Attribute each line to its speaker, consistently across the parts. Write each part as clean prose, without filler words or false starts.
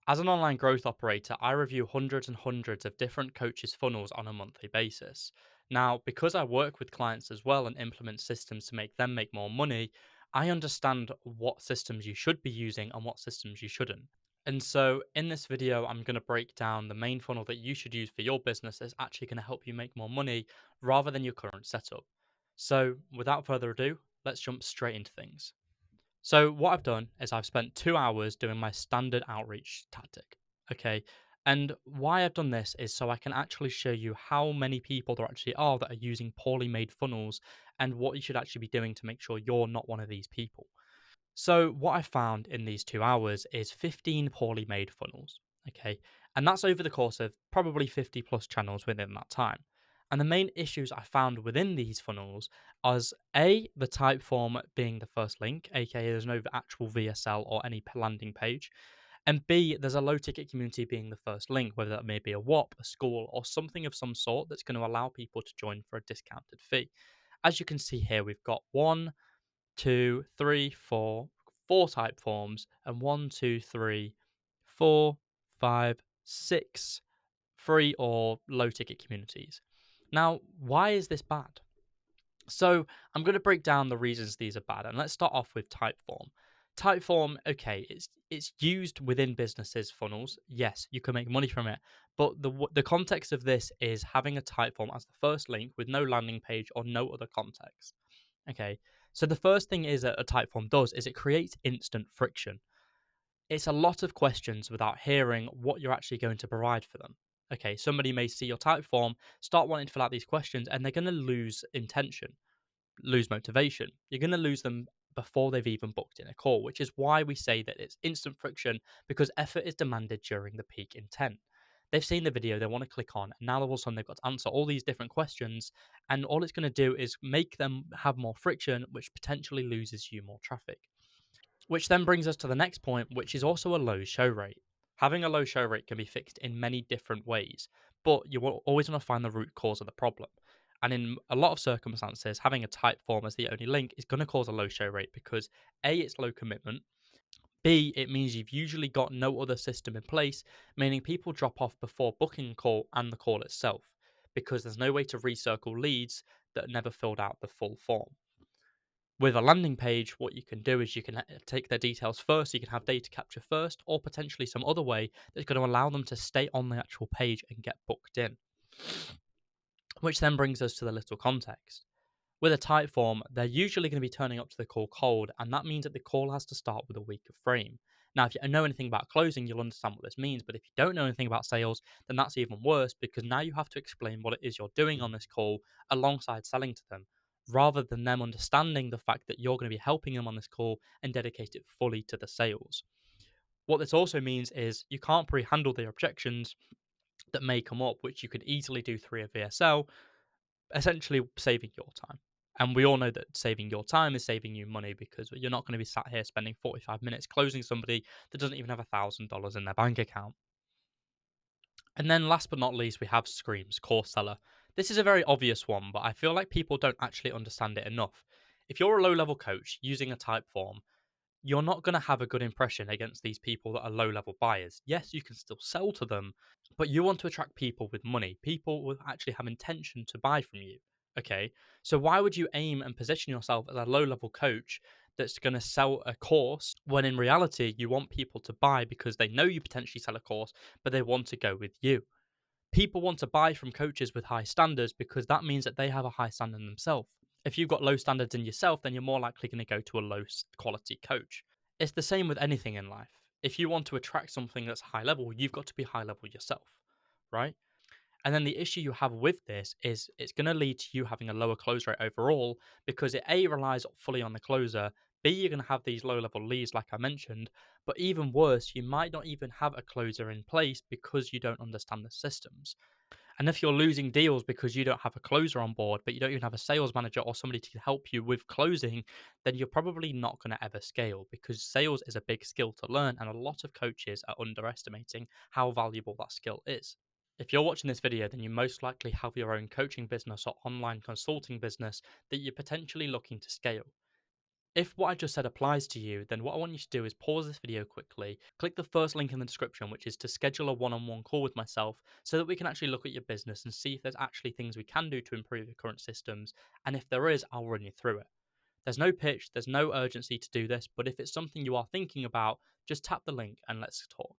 Speaker 1: As an online growth operator, I review hundreds and hundreds of different coaches' funnels on a monthly basis. Now, because I work with clients as well and implement systems to make them make more money, I understand what systems you should be using and what systems you shouldn't. And so, in this video, I'm going to break down the main funnel that you should use for your business that's actually going to help you make more money rather than your current setup. So, without further ado, let's jump straight into things. So what I've done is I've spent 2 hours doing my standard outreach tactic. Okay. And why I've done this is so I can actually show you how many people there actually are that are using poorly made funnels and what you should actually be doing to make sure you're not one of these people. So, what I found in these 2 hours is 15 poorly made funnels. Okay. And that's over the course of probably 50 plus channels within that time. And the main issues I found within these funnels is A, the type form being the first link, aka there's no actual VSL or any landing page. And B, there's a low ticket community being the first link, whether that may be a WOP, a school, or something of some sort that's going to allow people to join for a discounted fee. As you can see here, we've got one, two, three, four type forms, and one, two, three, four, five, six free or low ticket communities. Now, why is this bad? So, I'm going to break down the reasons these are bad, and let's start off with Typeform. Typeform, okay, it's used within businesses funnels. Yes, you can make money from it, but the context of this is having a Typeform as the first link with no landing page or no other context. Okay, so the first thing is that a Typeform does is it creates instant friction. It's a lot of questions without hearing what you're actually going to provide for them. Okay, somebody may see your Typeform, start wanting to fill out these questions, and they're going to lose intention, lose motivation. You're going to lose them before they've even booked in a call, which is why we say that it's instant friction because effort is demanded during the peak intent. They've seen the video, they want to click on, and now all of a sudden they've got to answer all these different questions. And all it's going to do is make them have more friction, which potentially loses you more traffic. Which then brings us to the next point, which is also a low show rate. Having a low show rate can be fixed in many different ways, but you will always want to find the root cause of the problem. And in a lot of circumstances, having a type form as the only link is going to cause a low show rate because A, it's low commitment. B, it means you've usually got no other system in place, meaning people drop off before booking a call and the call itself because there's no way to recircle leads that never filled out the full form. With a landing page, what you can do is you can take their details first, you can have data capture first, or potentially some other way that's going to allow them to stay on the actual page and get booked in. Which then brings us to the little context. With a type form, they're usually going to be turning up to the call cold, and that means that the call has to start with a weaker frame. Now, if you know anything about closing, you'll understand what this means, but if you don't know anything about sales, then that's even worse because now you have to explain what it is you're doing on this call alongside selling to them, rather than them understanding the fact that you're going to be helping them on this call and dedicate it fully to the sales. What this also means is you can't pre handle the objections that may come up, which you could easily do through a VSL, essentially saving your time. And we all know that saving your time is saving you money because you're not going to be sat here spending 45 minutes closing somebody that doesn't even have $1,000 in their bank account. And then last but not least, we have Scream's Core Seller. This is a very obvious one, but I feel like people don't actually understand it enough. If you're a low level coach using a type form, you're not going to have a good impression against these people that are low level buyers. Yes, you can still sell to them, but you want to attract people with money, people who actually have intention to buy from you. Okay. So why would you aim and position yourself as a low level coach that's going to sell a course when in reality you want people to buy because they know you potentially sell a course, but they want to go with you? People want to buy from coaches with high standards because that means that they have a high standard themselves. If you've got low standards in yourself, then you're more likely going to go to a low quality coach. It's the same with anything in life. If you want to attract something that's high level, you've got to be high level yourself, right? And then the issue you have with this is it's going to lead to you having a lower close rate overall because it A relies fully on the closer. B, you're going to have these low level leads, like I mentioned. But even worse, you might not even have a closer in place because you don't understand the systems. And if you're losing deals because you don't have a closer on board, but you don't even have a sales manager or somebody to help you with closing, then you're probably not going to ever scale because sales is a big skill to learn. And a lot of coaches are underestimating how valuable that skill is. If you're watching this video, then you most likely have your own coaching business or online consulting business that you're potentially looking to scale. If what I just said applies to you, then what I want you to do is pause this video quickly, click the first link in the description, which is to schedule a one on one call with myself so that we can actually look at your business and see if there's actually things we can do to improve your current systems. And if there is, I'll run you through it. There's no pitch, there's no urgency to do this, but if it's something you are thinking about, just tap the link and let's talk.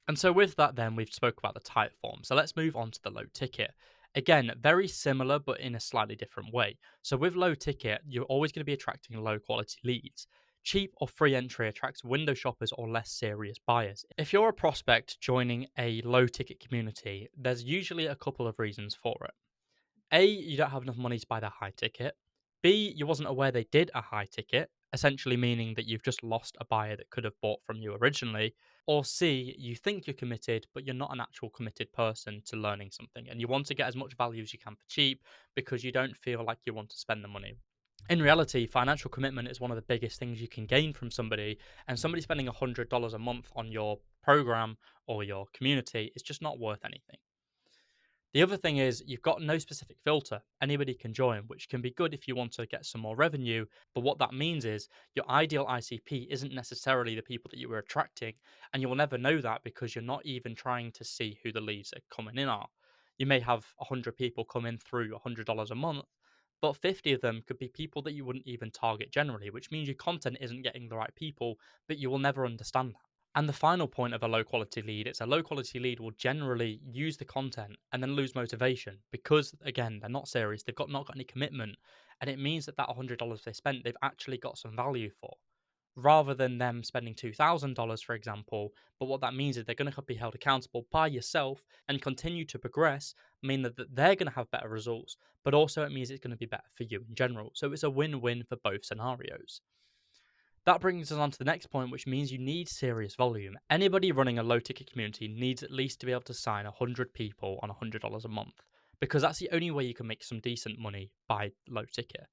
Speaker 1: And so with that then, we've spoke about the type form. So let's move on to the low ticket. Again, very similar, but in a slightly different way. So with low ticket, you're always going to be attracting low quality leads. Cheap or free entry attracts window shoppers or less serious buyers. If you're a prospect joining a low ticket community, there's usually a couple of reasons for it. A, you don't have enough money to buy the high ticket. B, you wasn't aware they did a high ticket, essentially meaning that you've just lost a buyer that could have bought from you originally. Or C, you think you're committed, but you're not an actual committed person to learning something, and you want to get as much value as you can for cheap because you don't feel like you want to spend the money. In reality, financial commitment is one of the biggest things you can gain from somebody, and somebody spending $100 a month on your program or your community is just not worth anything. The other thing is you've got no specific filter. Anybody can join, which can be good if you want to get some more revenue. But what that means is your ideal ICP isn't necessarily the people that you were attracting. And you will never know that because you're not even trying to see who the leads are coming in are. You may have 100 people come in through $100 a month, but 50 of them could be people that you wouldn't even target generally, which means your content isn't getting the right people, but you will never understand that. And the final point of a low quality lead, it's a low quality lead will generally use the content and then lose motivation because again, they're not serious, they've not got any commitment. And it means that that $100 they spent, they've actually got some value for. Rather than them spending $2,000, for example, but what that means is they're going to be held accountable by yourself and continue to progress, mean that they're going to have better results, but also it means it's going to be better for you in general. So it's a win win for both scenarios. That brings us on to the next point, which means you need serious volume. Anybody running a low ticket community needs at least to be able to sign 100 people on $100 a month because that's the only way you can make some decent money by low ticket.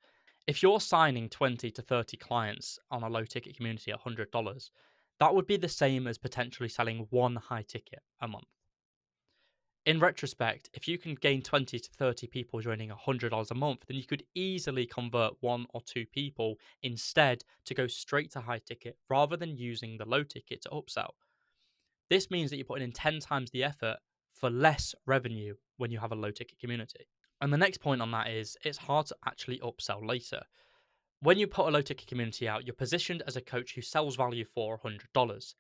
Speaker 1: If you're signing 20 to 30 clients on a low ticket community at $100, that would be the same as potentially selling one high ticket a month. In retrospect, if you can gain 20 to 30 people joining $100 a month, then you could easily convert one or two people instead to go straight to high ticket rather than using the low ticket to upsell. This means that you're putting in 10 times the effort for less revenue when you have a low ticket community. And the next point on that is it's hard to actually upsell later. When you put a low ticket community out, you're positioned as a coach who sells value for $100.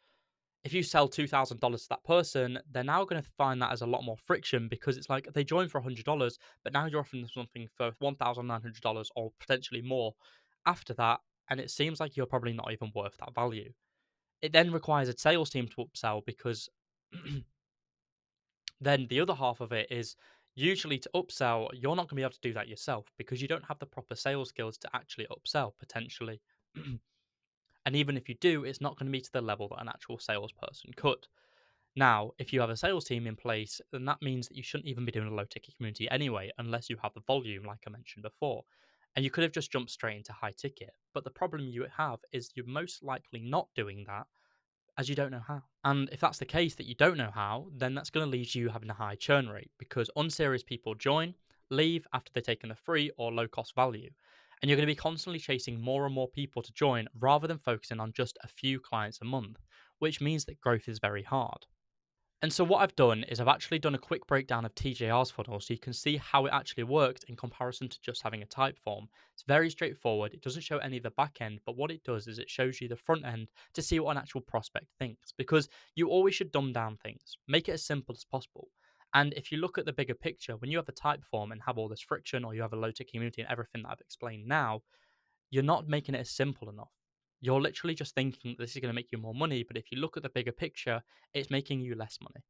Speaker 1: If you sell $2,000 to that person, they're now going to find that as a lot more friction because it's like they joined for $100, but now you're offering them something for $1,900 or potentially more after that. And it seems like you're probably not even worth that value. It then requires a sales team to upsell because then the other half of it is usually to upsell, you're not going to be able to do that yourself because you don't have the proper sales skills to actually upsell potentially. And even if you do, it's not going to be to the level that an actual salesperson could. Now, if you have a sales team in place, then that means that you shouldn't even be doing a low ticket community anyway, unless you have the volume, like I mentioned before. And you could have just jumped straight into high ticket. But the problem you have is you're most likely not doing that as you don't know how. And if that's the case that you don't know how, then that's going to lead you having a high churn rate because unserious people join, leave after they've taken a free or low cost value. And you're going to be constantly chasing more and more people to join rather than focusing on just a few clients a month, which means that growth is very hard. And so what I've done is I've actually done a quick breakdown of TJR's funnel so you can see how it actually works in comparison to just having a type form. It's very straightforward. It doesn't show any of the back end, but what it does is it shows you the front end to see what an actual prospect thinks because you always should dumb down things. Make it as simple as possible. And if you look at the bigger picture, when you have a type form and have all this friction or you have a low tick community and everything that I've explained now, you're not making it as simple enough. You're literally just thinking that this is going to make you more money, but if you look at the bigger picture, it's making you less money.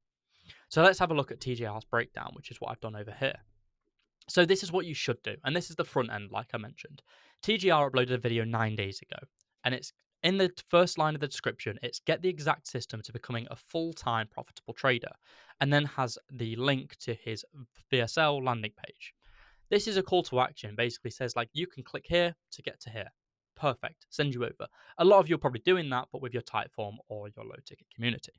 Speaker 1: So let's have a look at TJR's breakdown, which is what I've done over here. So this is what you should do, and this is the front end, like I mentioned. TGR uploaded a video 9 days ago, and it's in the first line of the description, it's get the exact system to becoming a full-time profitable trader, and then has the link to his VSL landing page. This is a call to action, basically says like you can click here to get to here. Perfect, send you over. A lot of you are probably doing that, but with your type form or your low ticket community.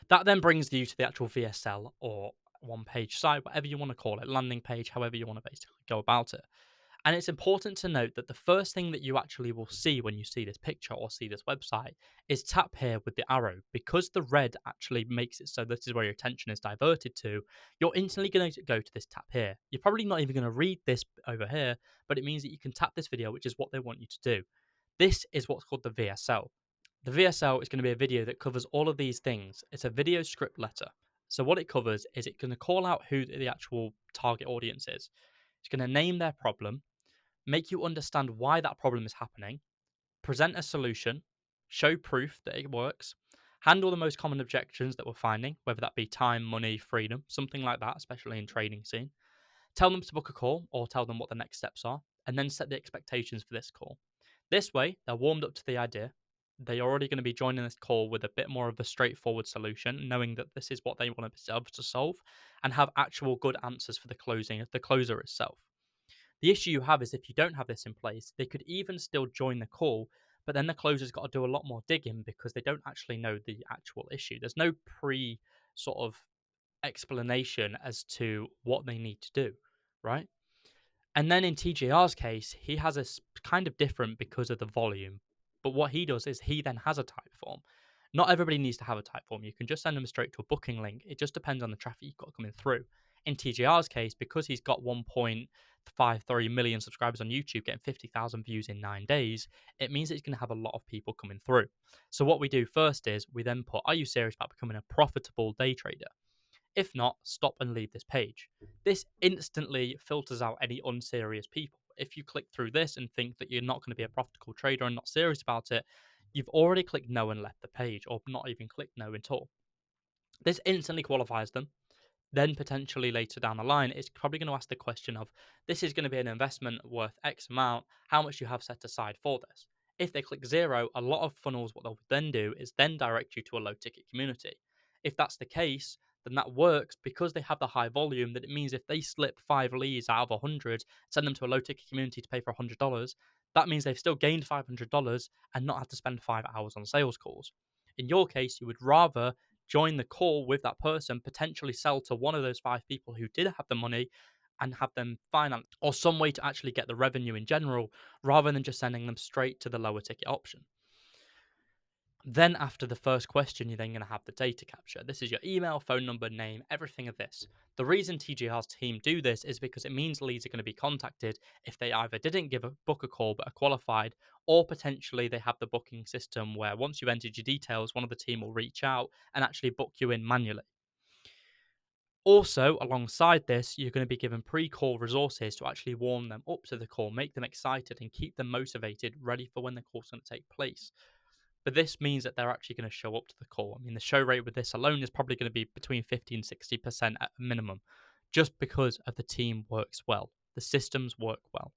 Speaker 1: That then brings you to the actual VSL or one page site, whatever you want to call it, landing page, however you want to basically go about it. And it's important to note that the first thing that you actually will see when you see this picture or see this website is tap here with the arrow. Because the red actually makes it so this is where your attention is diverted to, you're instantly going to go to this tap here. You're probably not even going to read this over here, but it means that you can tap this video, which is what they want you to do. This is what's called the VSL. The VSL is going to be a video that covers all of these things. It's a video script letter. So what it covers is it's going to call out who the actual target audience is. It's going to name their problem, make you understand why that problem is happening, present a solution, show proof that it works, handle the most common objections that we're finding, whether that be time, money, freedom, something like that, especially in trading scene. Tell them to book a call or tell them what the next steps are, and then set the expectations for this call. This way, they're warmed up to the idea. They're already going to be joining this call with a bit more of a straightforward solution, knowing that this is what they want to be able to solve, and have actual good answers for the closer itself. The issue you have is if you don't have this in place, they could even still join the call, but then the closer's got to do a lot more digging because they don't actually know the actual issue. There's no pre sort of explanation as to what they need to do, right? And then in TJR's case, he has a kind of different because of the volume. But what he does is he then has a type form. Not everybody needs to have a type form. You can just send them straight to a booking link. It just depends on the traffic you've got coming through. In TJR's case, because he's got 1.53 million subscribers on YouTube, getting 50,000 views in 9 days, it means that he's going to have a lot of people coming through. So what we do first is we then put, are you serious about becoming a profitable day trader? If not, stop and leave this page. This instantly filters out any unserious people. If you click through this and think that you're not going to be a profitable trader and not serious about it, you've already clicked no and left the page, or not even clicked no at all. This instantly qualifies them. Then potentially later down the line, it's probably going to ask the question of, this is going to be an investment worth X amount, how much you have set aside for this. If they click zero, a lot of funnels, what they'll then do is then direct you to a low ticket community. If that's the case, then that works because they have the high volume, that it means if they slip 5 leads out of 100, send them to a low ticket community to pay for $100, that means they've still gained $500 and not had to spend 5 hours on sales calls. In your case, you would rather join the call with that person, potentially sell to one of those 5 people who did have the money and have them finance or some way to actually get the revenue in general rather than just sending them straight to the lower ticket option. Then, after the first question, you're then going to have the data capture. This is your email, phone number, name, everything of this. The reason TGR's team do this is because it means leads are going to be contacted if they either didn't book a call but are qualified, or potentially they have the booking system where once you've entered your details, one of the team will reach out and actually book you in manually. Also, alongside this, you're going to be given pre call resources to actually warm them up to the call, make them excited, and keep them motivated, ready for when the call's going to take place. But this means that they're actually going to show up to the call. I mean, the show rate with this alone is probably going to be between 50 and 60% at a minimum, just because of the team works well. The systems work well.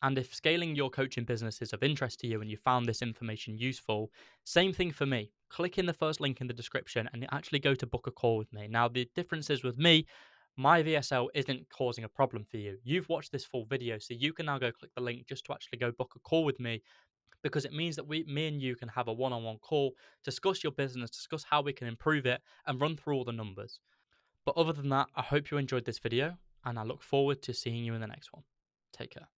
Speaker 1: And if scaling your coaching business is of interest to you and you found this information useful, same thing for me. Click in the first link in the description and actually go to book a call with me. Now, the difference is with me, my VSL isn't causing a problem for you. You've watched this full video, so you can now go click the link just to actually go book a call with me, because it means that me and you can have a one-on-one call, discuss your business, discuss how we can improve it, and run through all the numbers. But other than that, I hope you enjoyed this video, and I look forward to seeing you in the next one. Take care.